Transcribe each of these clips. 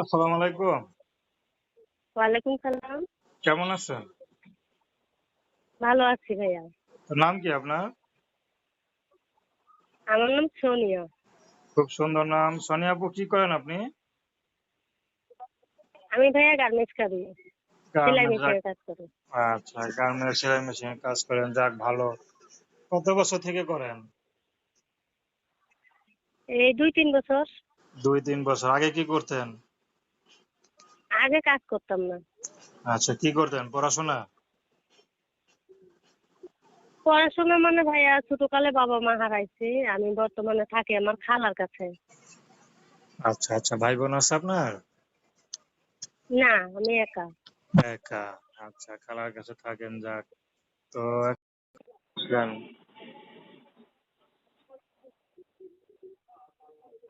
আসসালামু আলাইকুম। ওয়ালাইকুম সালাম। কেমন আছেন? ভালো আছি ভাইয়া। নাম কি আপনার? আমার নাম সোনিয়া। খুব সুন্দর নাম। সোনিয়া আপু, কি করেন আপনি? আমি ভাইয়া গার্মেন্টস করি। সেলাই গার্মেন্টস। মেশিনের কাজ করি। আচ্ছা, গার্মেন্টস সেলাই মেশিনে কাজ করেন। যাক ভালো। কত বছর থেকে করেন? এই 2-3 বছর। ২-৩ বছর। আগে কি করতেন? আগে কাজ করতাম না। আচ্ছা, কি করতেন? পড়াশোনা? পড়াশোনা মানে ভাইয়া ছোটকালে বাবা মা হারাইছে। আমি বর্তমানে থাকি আমার খালার কাছে। আচ্ছা, আচ্ছা। ভাই বোন আছে আপনার? না, আমি একা। একা। আচ্ছা, খালার কাছে থাকেন। যাক। তো এখন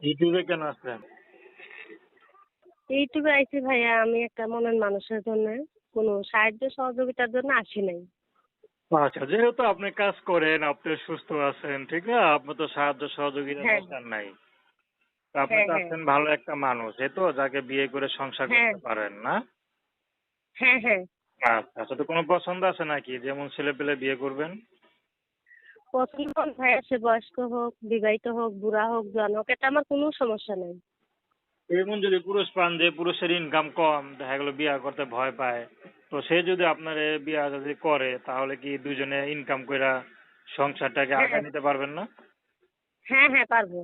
ইউটিউবে কেন আসলেন? ইউটিউবে আইছি ভাইয়া আমি একটা মনের মানুষের জন্য। কোনো সাহায্য সহযোগিতার জন্য আসি নাই। আচ্ছা, যেহেতু আপনি কাজ করেন, আপনি সুস্থ আছেন, ঠিক না? আপনার তো সাহায্য সহযোগিতা হ্যাঁ, দরকার নাই। তো আপনি হ্যাঁ, হ্যাঁ, চাচ্ছেন ভালো একটা মানুষ, এই তো যাকে বিয়ে করে সংসার হ্যাঁ, করতে পারেন, না? হ্যাঁ, হ্যাঁ। আচ্ছা, আচ্ছা। তো কোনো পছন্দ আছে নাকি যেমন ছেলে পেলে বিয়ে করবেন? পছন্দ ভাইয়া সে বয়স্ক হোক, বিবাহিত হোক, বুড়া হোক, জওয়ান হোক, এটা আমার কোনো সমস্যা নাই। এমন যদি পুরুষ পান যে পুরুষের ইনকাম কম, দেখা গেল বিয়ে করতে ভয় পায়, তো সে যদি আপনার বিয়ে যদি করে, তাহলে কি দুজনে ইনকাম কইরা সংসারটাকে হ্যাঁ, আগায় নিতে পারবেন না? হ্যাঁ, হ্যাঁ, পারবো।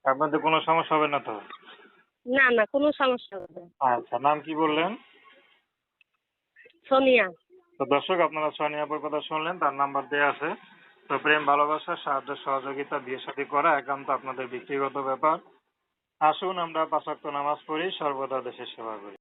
আপনাদের কোনো সমস্যা হবে না তো? না, না, কোনো সমস্যা হবে না। আচ্ছা, নাম কি বললেন? সোনিয়া। তো দর্শক, আপনারা সোনিয়া আপুর কথা শুনলেন, তার নাম্বার দেয়া আছে। তো প্রেম ভালোবাসা সাহায্য সহযোগিতা বিয়ে শাদী করা একান্ত আপনাদের ব্যক্তিগত ব্যাপার। আসুন আমরা ৫ ওয়াক্ত নামাজ পড়ি, সর্বদা দেশের সেবা করি।